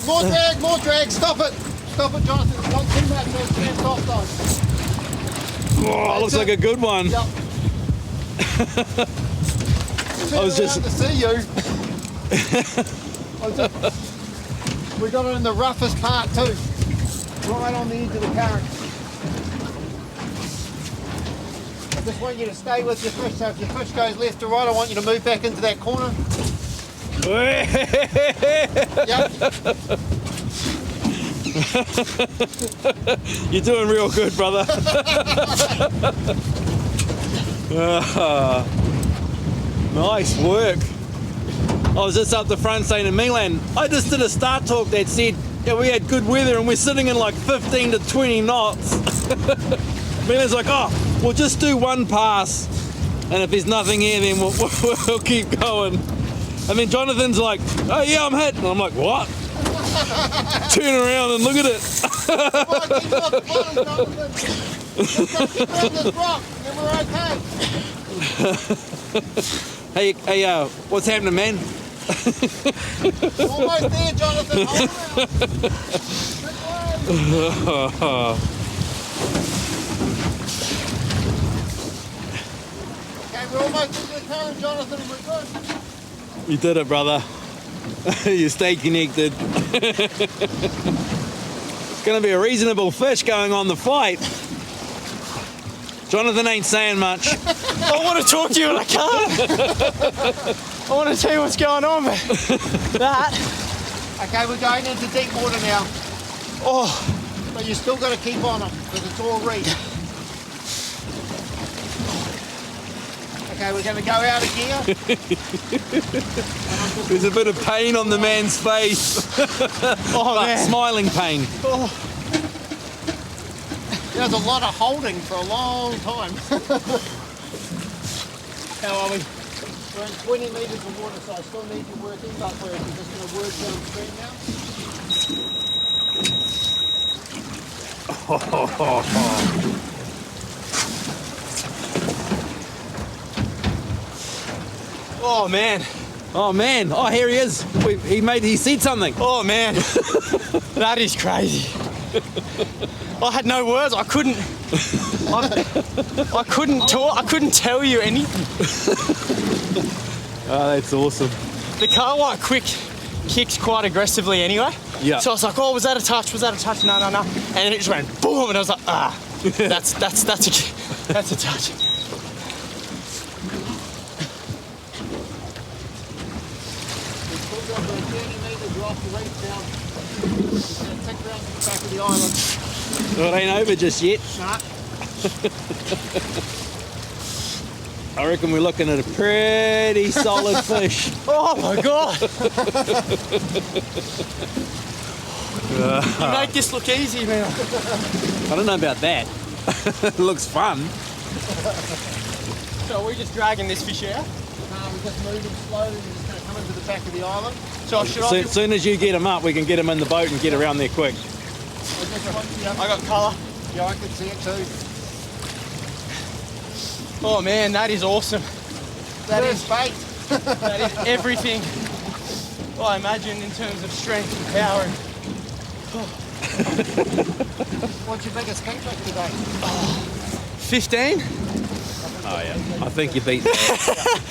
more drag, stop it, Jonathan, not too much, stand soft on. Oh, looks like a good one. Yep. I was just to see you. We got it in the roughest part too, right on the edge of the current. I just want you to stay with your fish, so if your fish goes left or right, I want you to move back into that corner. Yep. You're doing real good, brother. Nice work. I was just up the front saying to Milan, I just did a start talk that said, yeah, we had good weather and we're sitting in like 15 to 20 knots. Milan's like, oh, we'll just do one pass, and if there's nothing here, then we'll keep going. And then Jonathan's like, oh yeah, I'm hit. And I'm like, what? Turn around and look at it. Come on, keep off the bottom, Jonathan. Just gotta keep around this rock, then we're okay. Hey, what's happening, man? Almost there, Jonathan. Okay, we're almost into the current, Jonathan, and we're good. You did it, brother. You stayed connected. It's going to be a reasonable fish going on the fight. Jonathan ain't saying much. I want to talk to you and I can't. I want to tell you what's going on, but that. Okay, we're going into deep water now. Oh, But you still got to keep on them because it's all reef. Okay, we're going to go out of gear. There's a bit of pain on the man's face. oh man. Smiling pain. Oh. There's a lot of holding for a long time. How are we? We're in 20 metres of water, so I still need you working, but we're just going to work downstream now. Oh man. Oh man. Oh, here he is. He said something. Oh man. That is crazy. I had no words. I couldn't talk. I couldn't tell you anything. Oh, that's awesome. The kahawai quick kicks quite aggressively anyway. Yeah. So I was like, oh, was that a touch? Was that a touch? No. And then it just went boom, and I was like, ah, that's a touch. Back of the island. Well, it ain't over just yet. Nah. I reckon we're looking at a pretty solid fish. Oh my god! You make this look easy, man. I don't know about that. It looks fun. So we're just dragging this fish out? We're just moving slowly. We're just going to come into the back of the island. So As soon as you get him up, we can get him in the boat and get around there quick. I got colour. Yeah, I can see it too. Oh man, that is awesome. That is bait. That is everything I imagine in terms of strength and power. What's your biggest kingfish today? 15? Oh yeah, I think you beat that.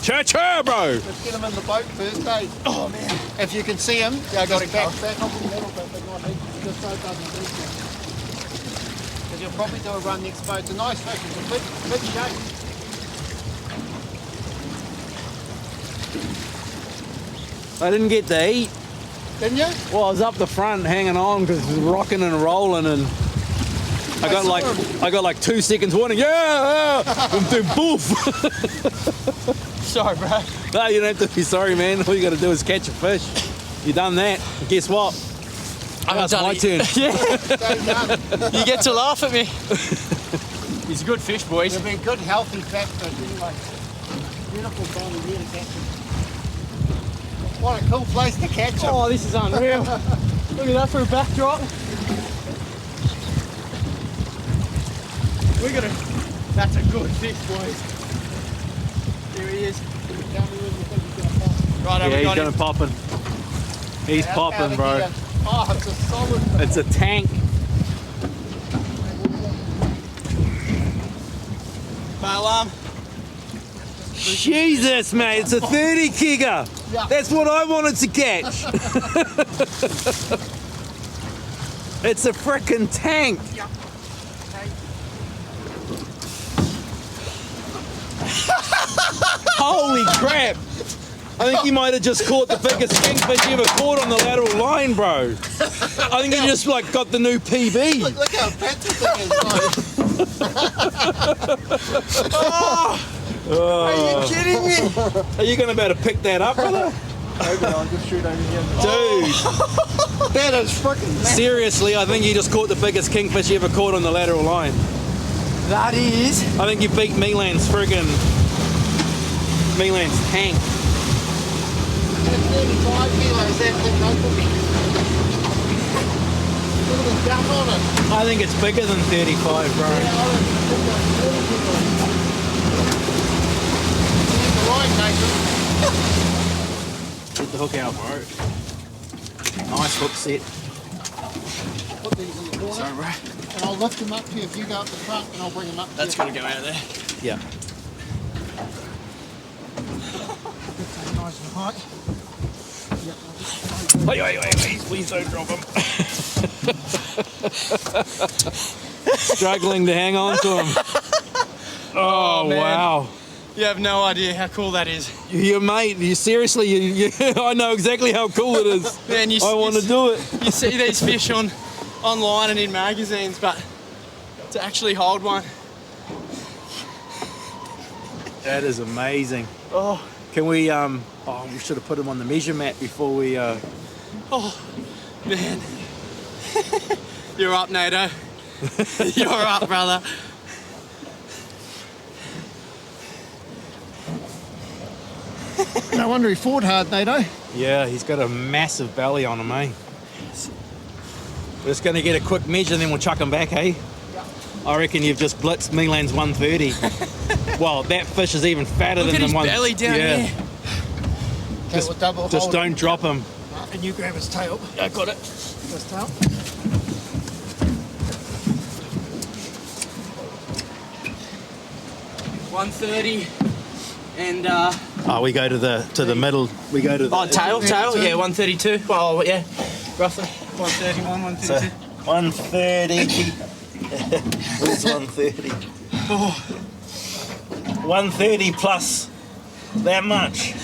Cha-cha, bro! Let's get him in the boat first, eh? Oh man. If you can see him, Yeah, I got it, back off a little bit, but not just so it doesn't beat you. Because you'll probably do a run next boat. It's a nice fish, it's a big shape. I didn't get to eat. Didn't you? Well, I was up the front hanging on because it was rocking and rolling, and I got like 2 seconds warning. Yeah, and then poof. Sorry, bro. No, you don't have to be sorry, man. All you got to do is catch a fish. You done that. Guess what? It's my turn. Yeah. So done. You get to laugh at me. He's a good fish, boys. They've been good, healthy fat fish anyway. Beautiful time of year to catch them. What a cool place to catch them. Oh, this is unreal. Look at that for a backdrop. That's a good fish, boys. Here he is. Tell me when you think he's going to Right, Yeah, we he's got gonna him. popping. He's Out popping, of bro. here. Oh, it's a solid. It's a tank. Bail arm. Jesus, mate, it's a 30 kigger. Yeah. That's what I wanted to catch. It's a frickin' tank. Yeah. Holy crap. I think you might have just caught the biggest kingfish you ever caught on the lateral line, bro. I think you just like got the new PB. Look how fat the thing is, though. Are you kidding me? Are you gonna be able to pick that up, brother? Maybe I'll just shoot over here. Dude, That is freaking massive. seriously, I think you just caught the biggest kingfish you ever caught on the lateral line. That is. I think you beat Milan's tank. 35 kilos, that thing, no cookie. Look at the jump on it. I think it's bigger than 35, bro. Yeah, I reckon it's got 40 kilos. That's the line, Nathan. Get the hook out, bro. Nice hook set. Put these in the corner. Sorry, bro. And I'll lift them up to you if you go up the front, and I'll bring them up to That's you. got to go out of there. Yeah. Nice and high. Yep, I'll just Wait, please don't drop him. Struggling to hang on to him. Oh, man. wow. You have no idea how cool that is. You mate, you seriously, I know exactly how cool it is. Man, I want to do it. You see these fish online and in magazines, but to actually hold one. That is amazing. Oh, Can we, we should have put him on the measure mat before we, oh, man. You're up, Nato. You're up, brother. No wonder he fought hard, Nato. yeah, he's got a massive belly on him, eh? We're just going to get a quick measure and then we'll chuck him back, eh? I reckon you've just blitzed Milan's 130. Well, that fish is even fatter Look than at his the one. belly down yeah. here. Okay, we'll double Just hold don't drop him. it. And you grab his tail. I got it. His tail. 130 and Oh, we go to the middle. We go to the tail, yeah, 132. Oh, yeah, roughly 131, 132. 130. Where's 130? 130 plus that much.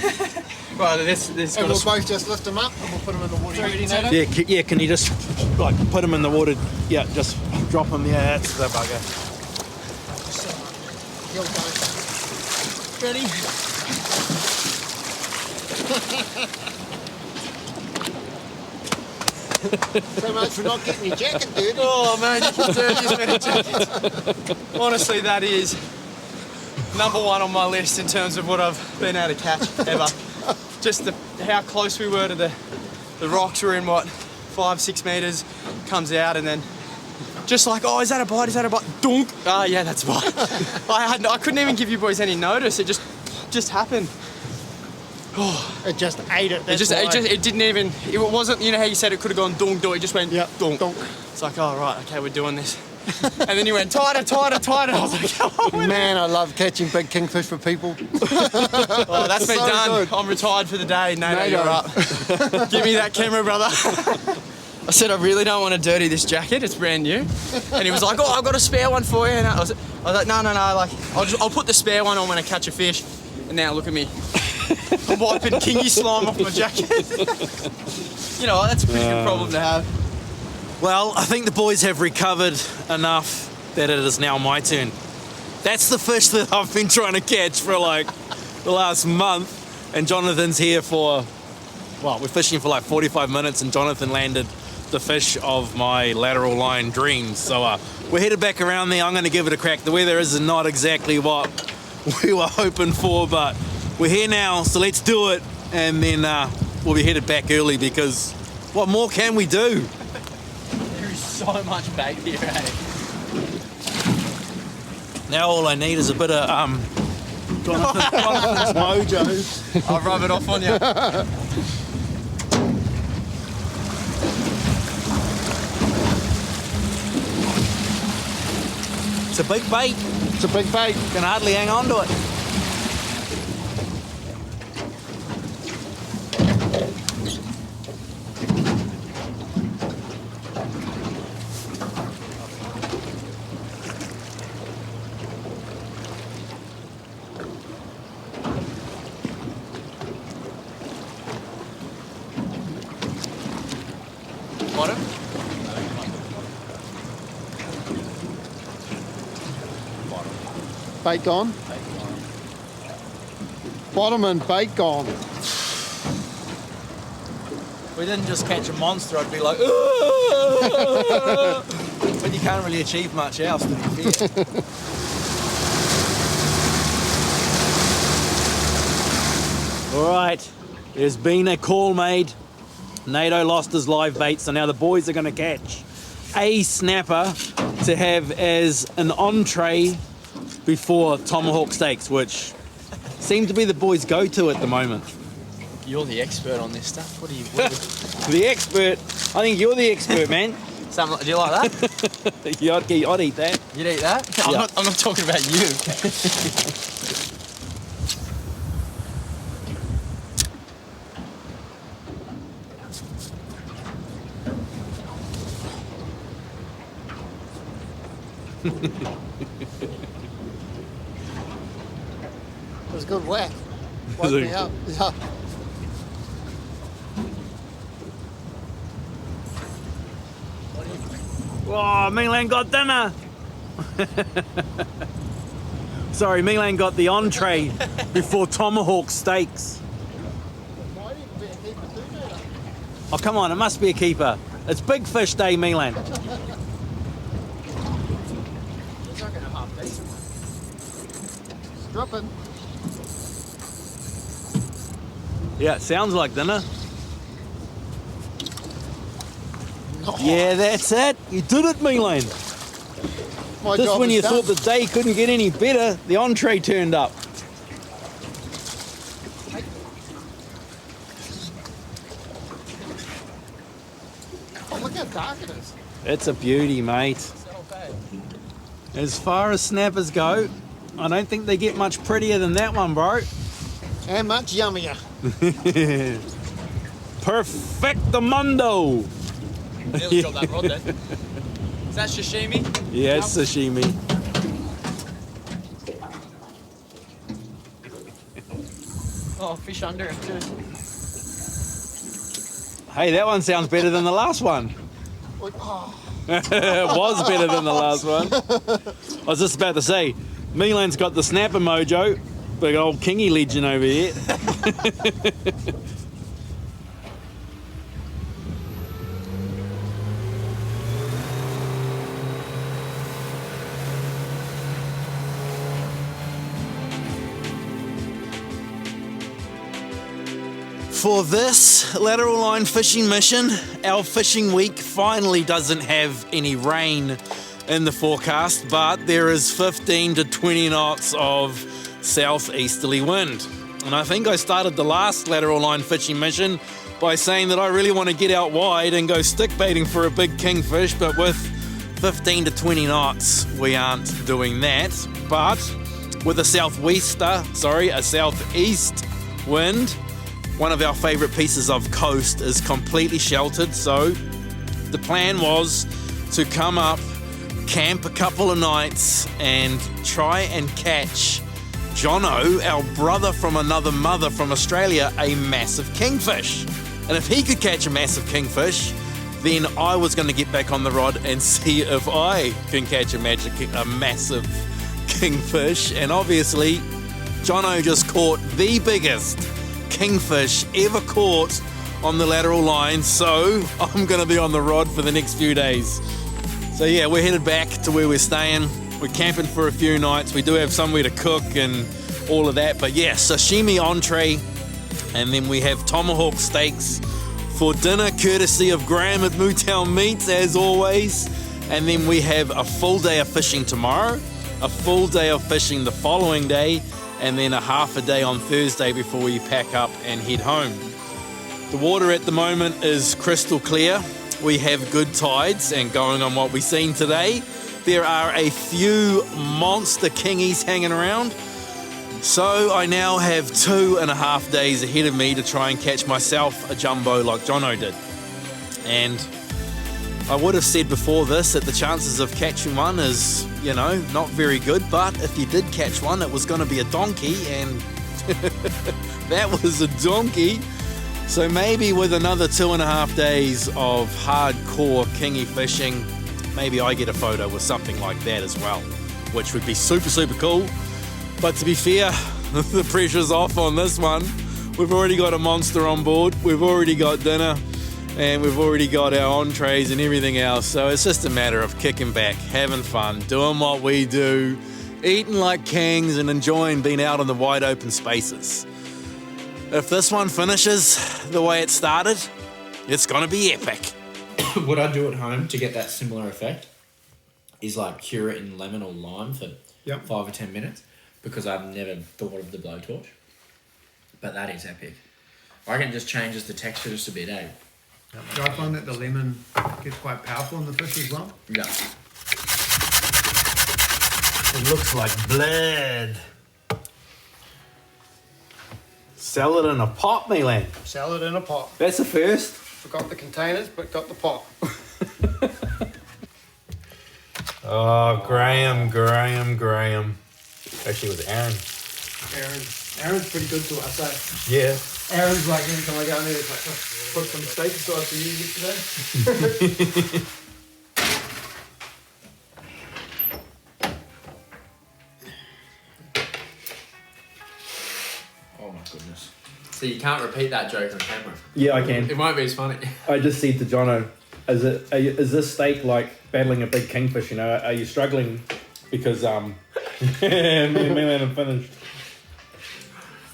Well, this And got we'll a both just lift him up and we'll put him in the water. You ready, Nato? Yeah, can you just like put him in the water? Yeah, just drop him. Yeah, that's the bugger. He'll go. ready. So much for not getting your jacket dirty. Oh man, you can dirty as many jackets. Honestly, that is number one on my list in terms of what I've been able to catch ever. Just how close we were to the rocks. Were in what, 5-6 meters, comes out and then just like, oh, is that a bite? Is that a bite? Dunk. Ah, yeah, that's a bite. I couldn't even give you boys any notice. It just happened. It just ate it. It didn't even. It wasn't. You know how you said it could have gone dunk. It just went dunk. Donk. It's like, oh right, okay, we're doing this. And then you went tighter. I was like, oh Man, I love catching big kingfish for people. oh, that's me So done. good. I'm retired for the day. No, Nato. you're up. Give me that camera, brother. I said, I really don't want to dirty this jacket. It's brand new. And he was like, oh, I've got a spare one for you. And I was like, no. Like, I'll put the spare one on when I catch a fish. And now look at me. I'm wiping kingy slime off my jacket. You know, that's a pretty good problem to have. Well, I think the boys have recovered enough that it is now my turn. That's the fish that I've been trying to catch for like the last month, and Jonathan's here for, well, we're fishing for like 45 minutes, and Jonathan landed the fish of my lateral line dreams. So we're headed back around there. I'm going to give it a crack. The weather is not exactly what we were hoping for, but we're here now, so let's do it, and then we'll be headed back early because what more can we do? There is so much bait here, eh? Now all I need is a bit of Jonathan's mojo. I'll rub it off on you. It's a big bait. It's a big bait. Can hardly hang on to it. Bottom? Bait gone. Bottom and bait gone. If we didn't just catch a monster, I'd be like, "Aah!" But you can't really achieve much else, to be fair. All right, there's been a call made. Nato lost his live bait, so now the boys are going to catch a snapper to have as an entree before tomahawk steaks, which seem to be the boys' go-to at the moment. You're the expert on this stuff. What do you? The expert, I think you're the expert, man. Do you like that? Yeah, I'd eat that. You'd eat that? Yeah. I'm not talking about you. It was a good whack. Woke me up. Yeah. Oh, Milan got dinner. Sorry, Milan got the entree before tomahawk steaks. Might even be a keeper too, Nato. Oh, come on, it must be a keeper. It's big fish day, Milan. He's not going to half decent one. Dropping. Yeah, it sounds like dinner. Yeah, that's it. You did it, Milan. My Just job when is you done. thought the day couldn't get any better, the entree turned up. Oh, look how dark it is. It's a beauty, mate. So bad. As far as snappers go, I don't think they get much prettier than that one, bro. And much yummier. Perfectamundo. Nearly dropped that rod then. Is that sashimi? Yeah, it's sashimi. Oh, fish under it too. Hey, that one sounds better than the last one. Oh, It was better than the last one. I was just about to say, Milan's got the snapper mojo, big old kingy legend over here. For this lateral line fishing mission, our fishing week finally doesn't have any rain in the forecast, but there is 15 to 20 knots of southeasterly wind. And I think I started the last lateral line fishing mission by saying that I really want to get out wide and go stick baiting for a big kingfish, but with 15 to 20 knots, we aren't doing that. But with a southeast wind, one of our favourite pieces of coast is completely sheltered, so the plan was to come up, camp a couple of nights, and try and catch Johno, our brother from another mother from Australia, a massive kingfish. And if he could catch a massive kingfish, then I was going to get back on the rod and see if I can catch a massive kingfish. And obviously, Johno just caught the biggest kingfish ever caught on the lateral line, so I'm going to be on the rod for the next few days. So yeah, we're headed back to where we're staying. We're camping for a few nights. We do have somewhere to cook and all of that, but yeah, sashimi entree, and then we have tomahawk steaks for dinner, courtesy of Graham at Mootown Meats, as always. And then we have a full day of fishing tomorrow, a full day of fishing the following day, and then a half a day on Thursday before we pack up and head home. The water at the moment is crystal clear. We have good tides, and going on what we've seen today, there are a few monster kingies hanging around. So I now have 2.5 days ahead of me to try and catch myself a jumbo like Johno did. And I would have said before this that the chances of catching one is, you know, not very good, but if you did catch one, it was going to be a donkey, and that was a donkey. So maybe with another 2.5 days of hardcore kingy fishing, maybe I get a photo with something like that as well, which would be super, super cool. But to be fair, the pressure's off on this one. We've already got a monster on board, we've already got dinner, and we've already got our entrees and everything else. So it's just a matter of kicking back, having fun, doing what we do, eating like kings, and enjoying being out in the wide open spaces. If this one finishes the way it started, it's gonna be epic. What I do at home to get that similar effect is like cure it in lemon or lime for 5 or 10 minutes, because I've never thought of the blowtorch. But that is epic. I reckon it just changes the texture just a bit, eh? Do I find that the lemon gets quite powerful on the fish as well? Yeah. It looks like blood. Sell it in a pot, Milan. Salad in a pot. That's the first. Forgot the containers, but got the pot. Oh, Graham. Actually, it was Aaron. Aaron's pretty good to us, eh? Yeah. Aaron's like, every time I go in there, it's like, oh, put some steak aside for you yesterday. Oh my goodness. So you can't repeat that joke on camera. Yeah, I can. It won't be as funny. I just said to Johno, is this steak like battling a big kingfish? You know, are you struggling because me and Milan have finished?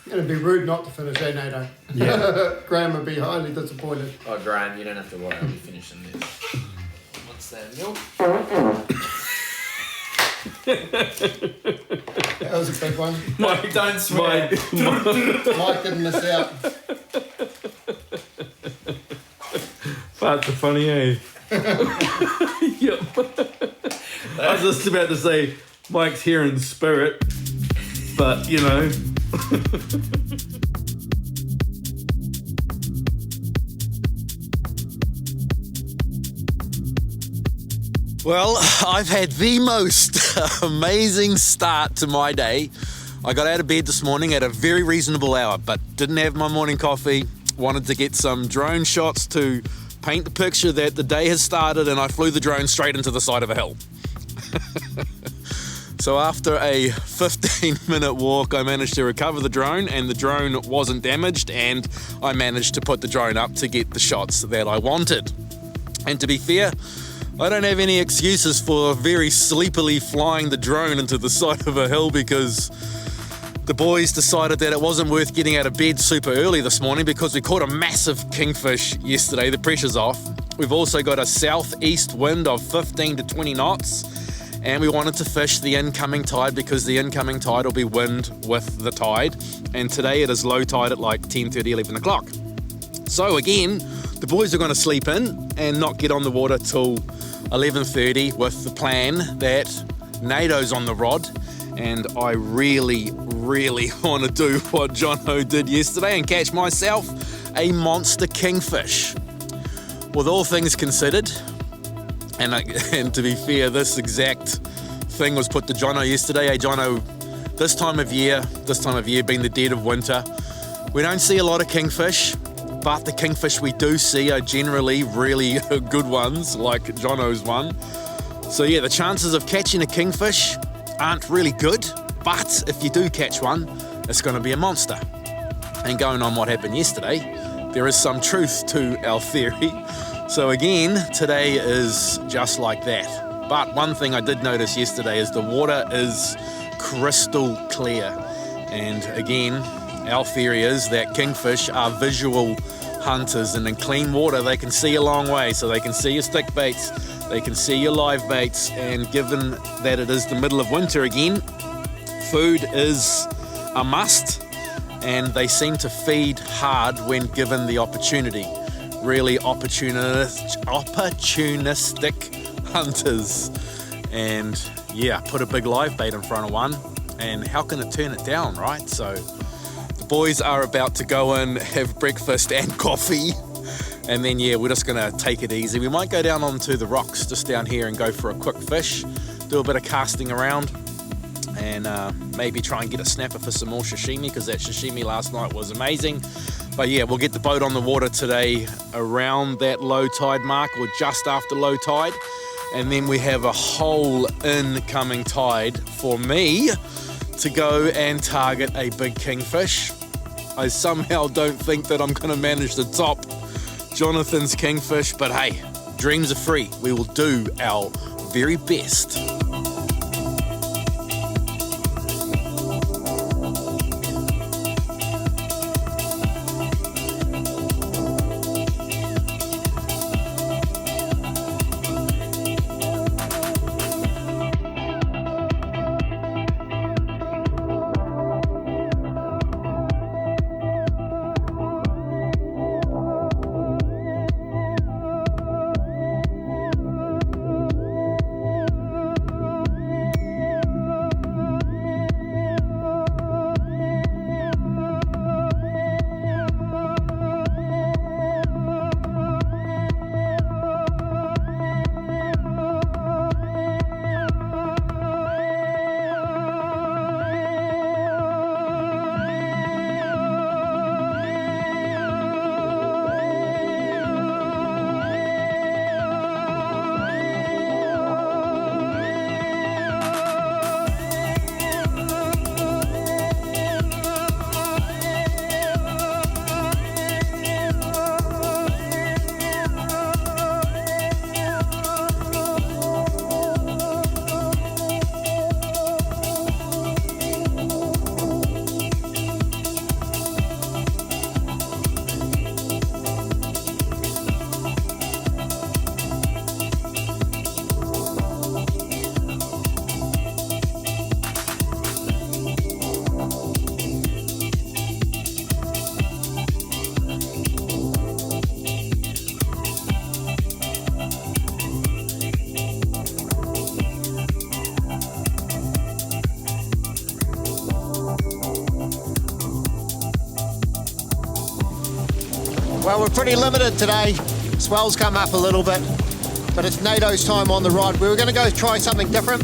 It'd be rude not to finish, eh, Nato? Yeah. Graham would be highly disappointed. Oh, Graham, you don't have to worry. I'll be finishing this. What's that, milk? That was a big one. Mike, don't swear. Mike didn't miss out. Parts are funny, eh? Yep. I was just about to say Mike's here in spirit, but you know. Well, I've had the most amazing start to my day. I got out of bed this morning at a very reasonable hour, but didn't have my morning coffee. Wanted to get some drone shots to paint the picture that the day has started, and I flew the drone straight into the side of a hill. So after a 15-minute walk, I managed to recover the drone, and the drone wasn't damaged, and I managed to put the drone up to get the shots that I wanted. And to be fair, I don't have any excuses for very sleepily flying the drone into the side of a hill, because the boys decided that it wasn't worth getting out of bed super early this morning because we caught a massive kingfish yesterday. The pressure's off. We've also got a southeast wind of 15 to 20 knots, and we wanted to fish the incoming tide because the incoming tide will be wind with the tide, and today it is low tide at like 10:30, 11 o'clock. So again, the boys are going to sleep in and not get on the water till 11:30 with the plan that Nato's on the rod, and I really want to do what Johno did yesterday and catch myself a monster kingfish. With all things considered, and to be fair, this exact thing was put to Johno yesterday. Hey Johno, this time of year being the dead of winter, we don't see a lot of kingfish, but the kingfish we do see are generally really good ones, like Johno's one. So yeah, the chances of catching a kingfish aren't really good, but if you do catch one, it's going to be a monster. And going on what happened yesterday, there is some truth to our theory. So again, today is just like that. But one thing I did notice yesterday is the water is crystal clear. And again, our theory is that kingfish are visual hunters, and in clean water they can see a long way, so they can see your stick baits, they can see your live baits, and given that it is the middle of winter again, food is a must, and they seem to feed hard when given the opportunity. Really opportunistic hunters. And yeah, put a big live bait in front of one, and how can it turn it down, right? So the boys are about to go in, have breakfast and coffee, and then yeah, we're just gonna take it easy. We might go down onto the rocks just down here and go for a quick fish, do a bit of casting around, and maybe try and get a snapper for some more sashimi, because that sashimi last night was amazing. But yeah, we'll get the boat on the water today around that low tide mark, or just after low tide, and then we have a whole incoming tide for me to go and target a big kingfish. I somehow don't think that I'm going to manage to top Jonathan's kingfish, but hey, dreams are free. We will do our very best. Well, we're pretty limited today. Swell's come up a little bit, but it's Nato's time on the rod. We were going to go try something different,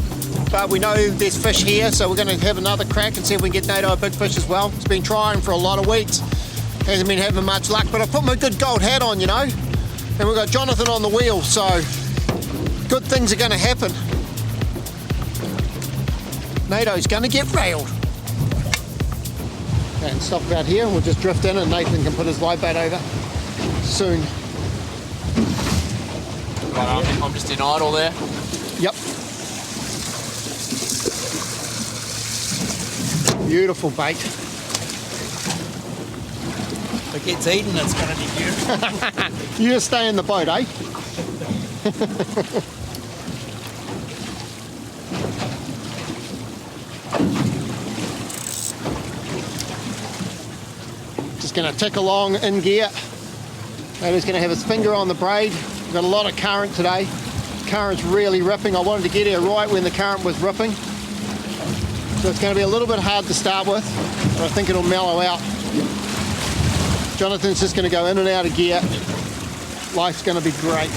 but we know there's fish here, so we're going to have another crack and see if we can get Nato a big fish as well. He's been trying for a lot of weeks, hasn't been having much luck, but I put my good gold hat on, you know, and we've got Jonathan on the wheel, so good things are going to happen. Nato's going to get railed. And stop about here, and we'll just drift in, and Nathan can put his live bait over soon. Right, I'm just in idle there. Yep. Beautiful bait. If it gets eaten, it's going to be beautiful. You just stay in the boat, eh? Just going to tick along in gear. Nato's going to have his finger on the braid. We've got a lot of current today. Current's really ripping. I wanted to get here right when the current was ripping. So it's going to be a little bit hard to start with, but I think it'll mellow out. Jonathan's just going to go in and out of gear. Life's going to be great.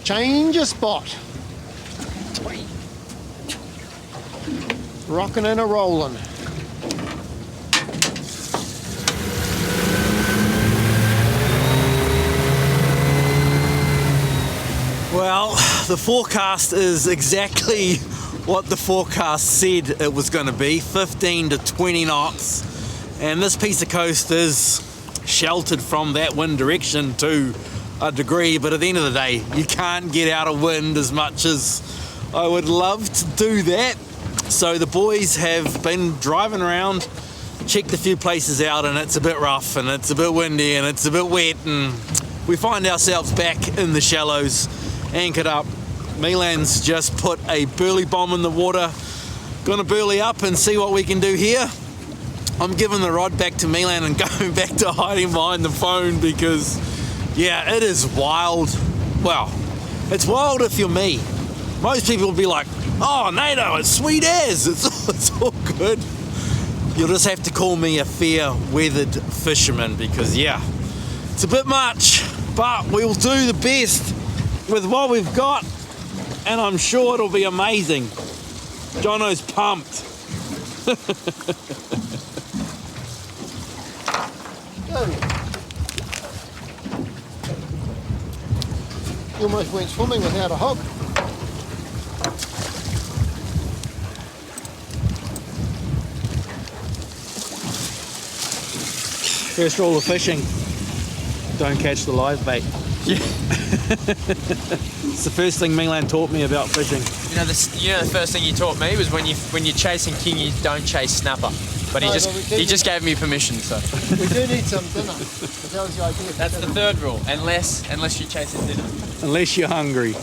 Change your spot. Rocking and a rolling. Well, the forecast is exactly what the forecast said it was going to be, 15 to 20 knots. And this piece of coast is sheltered from that wind direction to a degree, but at the end of the day, you can't get out of wind as much as I would love to do that. So the boys have been driving around, checked a few places out, and it's a bit rough and it's a bit windy and it's a bit wet, and we find ourselves back in the shallows, anchored up. Milan's just put a burley bomb in the water. Gonna burley up and see what we can do here. I'm giving the rod back to Milan and going back to hiding behind the phone because, yeah, it is wild. Well, it's wild if you're me. Most people will be like, oh, Nato, it's sweet as. It's all good. You'll just have to call me a fair-weathered fisherman because, yeah, it's a bit much, but we'll do the best with what we've got, and I'm sure it'll be amazing. Johno's pumped. You almost went swimming without a hook. First rule of fishing, don't catch the live bait. Yeah. It's the first thing Milan taught me about fishing. You know the first thing he taught me was when you're chasing king, you don't chase snapper. But he just gave me permission, so. We do need some dinner. That was the idea. That's the third rule, unless you're chasing dinner. Unless you're hungry.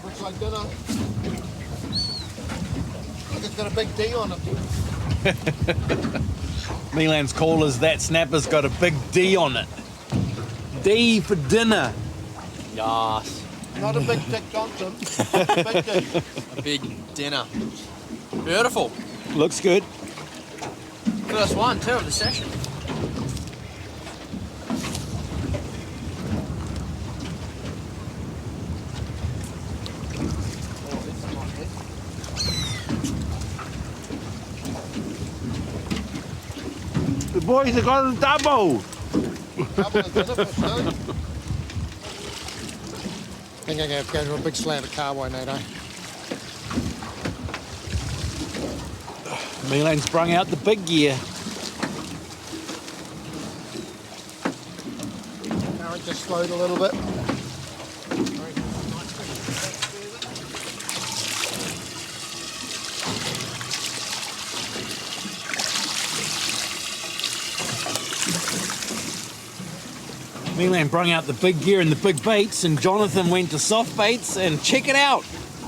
Looks like dinner. Look, it's got a big D on it. Milan's call is that snapper's got a big D on it. D for dinner. Yes. Not a big Dick Johnson. A big D. A big dinner. Beautiful. Looks good. First one too of the session. The boys have got a double. Couple of dinner fish, no? I think I'm going to go to a big slant of kahawai, Nato. Milan's brung out the big gear. Current just slowed a little bit. Milan brung out the big gear and the big baits, and Jonathan went to soft baits, and check it out.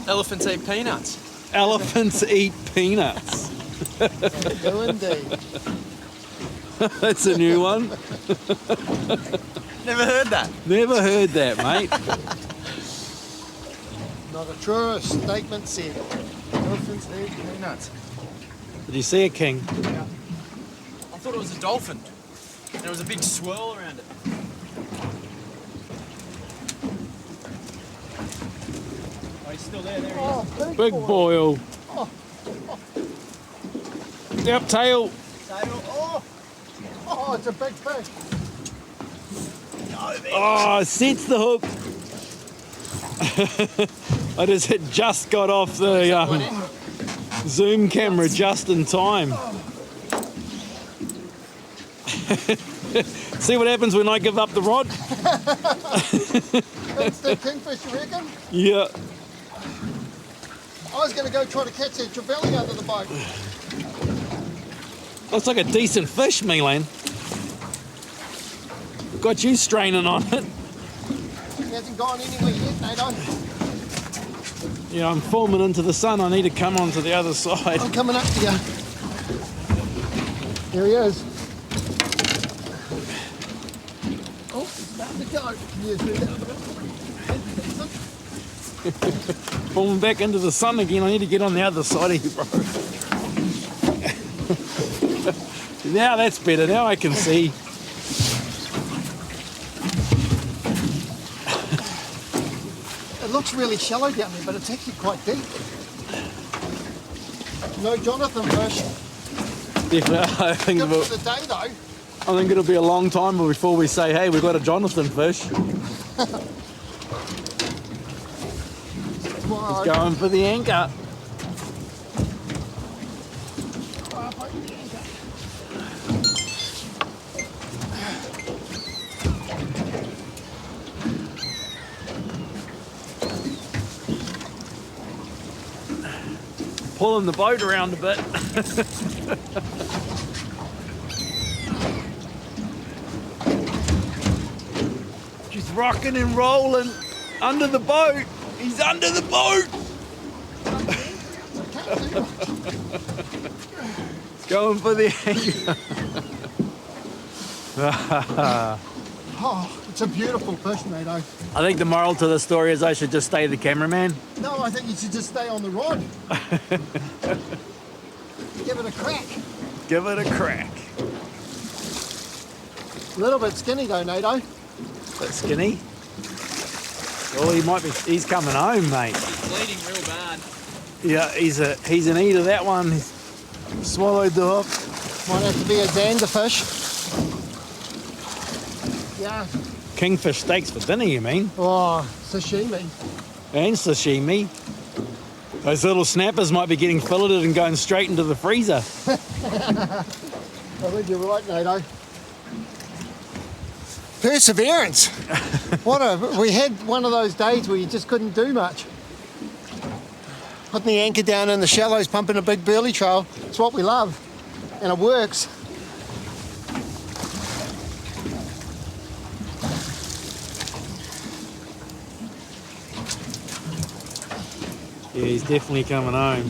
Elephants eat peanuts. Elephants eat peanuts. They do indeed. That's a new one. Never heard that. Never heard that, mate. Not a true statement said. Elephants eat peanuts. Did you see a king? Yeah. I thought it was a dolphin. There was a big swirl around it. Oh, he's still there. There he is. Big boil. Yep, tail. Oh, it's a big fish. Oh, sense the hook. I just got off the zoom camera just in time. See what happens when I give up the rod? That's the kingfish, you reckon? Yeah. I was going to go try to catch that trevally under the boat. Looks like a decent fish, Milan. Got you straining on it. He hasn't gone anywhere yet, Nato. Yeah, I'm filming into the sun. I need to come onto the other side. I'm coming up to you. Here he is. Oh, he's starting to go. Pulling back into the sun again. I need to get on the other side of you, bro. Now that's better. Now I can see. It looks really shallow down there, but it's actually quite deep. No Jonathan fish. Definitely. I think Good for the day though. it'll be a long time before we say, hey, we've got a Jonathan fish. He's going for the anchor. pulling the boat around a bit. Just rocking and rolling under the boat. He's under the boat. Going for the anchor. Oh, it's a beautiful fish, Nato. I think the moral to the story is I should just stay the cameraman. No, I think you should just stay on the rod. Give it a crack. Give it a crack. A little bit skinny though, Nato. Bit skinny. Oh, he's coming home, mate. Bleeding real bad. Yeah, he's an eater, that one. He's swallowed the hook. Might have to be a zander fish. Yeah. Kingfish steaks for dinner, you mean? Oh, sashimi. And sashimi. Those little snappers might be getting filleted and going straight into the freezer. I think you're right, Nato. Perseverance. We had one of those days where you just couldn't do much. Putting the anchor down in the shallows, pumping a big burley trail. It's what we love, and it works. Yeah, he's definitely coming home.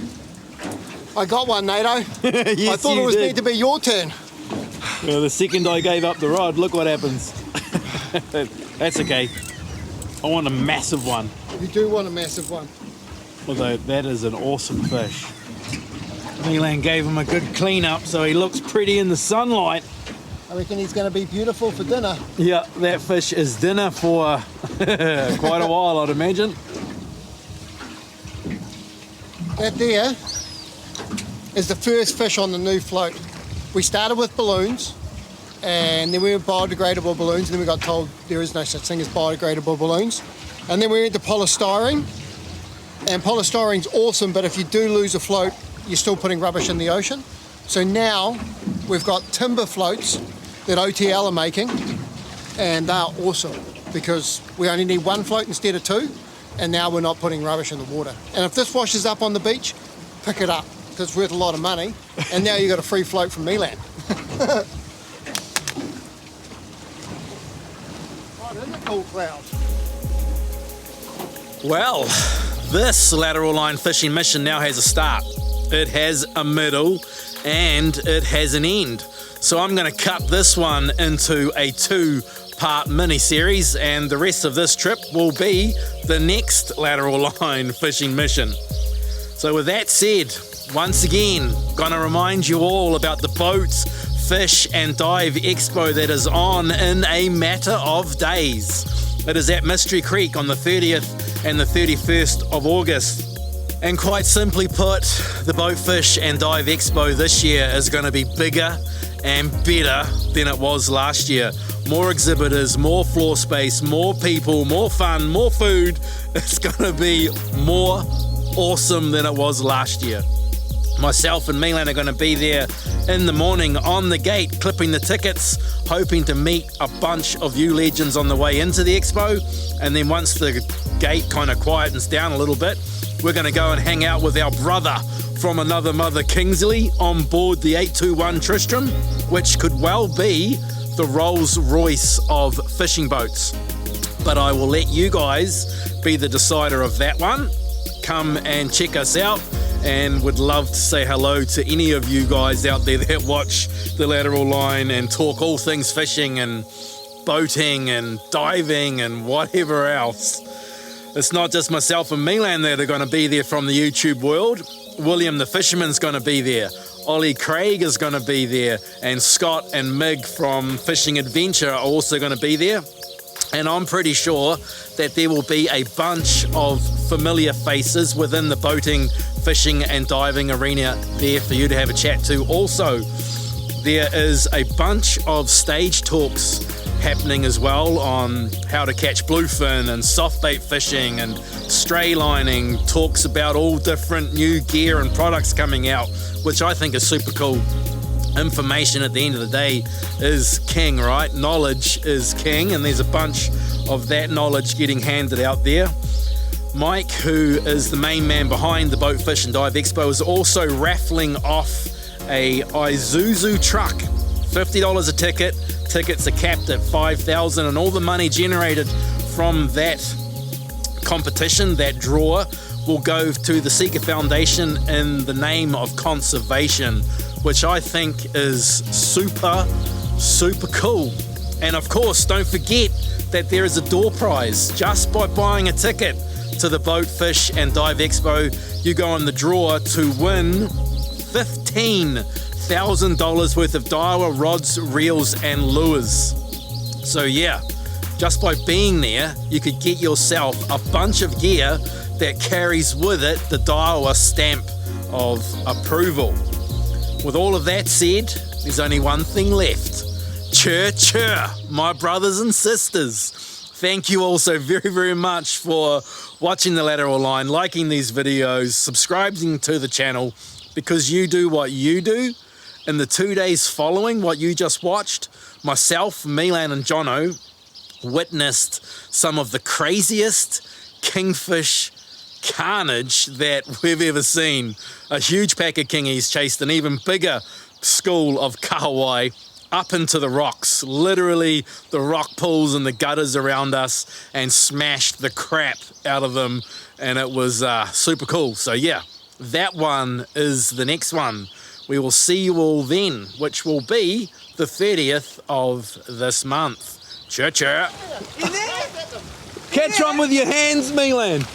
I got one, Nato. Yes, I thought it was meant to be your turn. Well, the second I gave up the rod, look what happens. That's okay. I want a massive one. You do want a massive one. Although that is an awesome fish. Milan gave him a good clean up so he looks pretty in the sunlight. I reckon he's going to be beautiful for dinner. Yeah, that fish is dinner for quite a while, I'd imagine. That there is the first fish on the new float. We started with balloons, and then we went biodegradable balloons, and then we got told there is no such thing as biodegradable balloons. And then we went to polystyrene, and polystyrene's awesome, but if you do lose a float, you're still putting rubbish in the ocean. So now we've got timber floats that OTL are making, and they're awesome because we only need one float instead of two, and now we're not putting rubbish in the water. And if this washes up on the beach, pick it up, because it's worth a lot of money, and now you've got a free float from Milan. What is it called, Cloud? Well, this lateral line fishing mission now has a start. It has a middle and it has an end. So I'm going to cut this one into a 2-part mini-series, and the rest of this trip will be the next lateral line fishing mission. So with that said, once again, going to remind you all about the boat, fish and dive expo that is on in a matter of days. It is at Mystery Creek on the 30th and the 31st of August. And quite simply put, the Boat, Fish and Dive Expo this year is going to be bigger and better than it was last year. More exhibitors, more floor space, more people, more fun, more food. It's going to be more awesome than it was last year. Myself and Milan are going to be there in the morning on the gate, clipping the tickets, hoping to meet a bunch of you legends on the way into the expo. And then once the gate kind of quietens down a little bit, we're going to go and hang out with our brother from another mother, Kingsley, on board the 821 Tristram, which could well be the Rolls Royce of fishing boats. But I will let you guys be the decider of that one. Come and check us out, and would love to say hello to any of you guys out there that watch the Lateral Line and talk all things fishing and boating and diving and whatever else. It's not just myself and Milan that are going to be there from the YouTube world. William the Fisherman's going to be there. Ollie Craig is going to be there. And Scott and Mig from Fishing Adventure are also going to be there. And I'm pretty sure that there will be a bunch of familiar faces within the boating, fishing and diving arena there for you to have a chat to. Also, there is a bunch of stage talks happening as well on how to catch bluefin and soft bait fishing and stray lining, talks about all different new gear and products coming out, which I think is super cool. Information at the end of the day is king, right? Knowledge is king, and there's a bunch of that knowledge getting handed out there. Mike, who is the main man behind the Boat Fish and Dive Expo, is also raffling off a Isuzu truck. $50 a ticket. Tickets are capped at $5,000, and all the money generated from that competition, that draw, will go to the Seeker Foundation in the name of conservation, which I think is super, super cool. And of course, don't forget that there is a door prize. Just by buying a ticket to the Boat Fish and Dive Expo, you go in the draw to win $15,000 worth of Daiwa rods, reels and lures. So yeah, just by being there, you could get yourself a bunch of gear that carries with it the Daiwa stamp of approval. With all of that said, there's only one thing left. Chur chur, my brothers and sisters. Thank you all so very, very much for watching the Lateral Line, liking these videos, subscribing to the channel, because you do what you do. In the 2 days following what you just watched, myself, Milan and Johno witnessed some of the craziest kingfish carnage that we've ever seen. A huge pack of kingies chased an even bigger school of kahawai up into the rocks, literally the rock pools and the gutters around us, and smashed the crap out of them, and it was super cool. So yeah, that one is the next one. We will see you all then, which will be the 30th of this month. Chur chur. Catch on with your hands, Milan.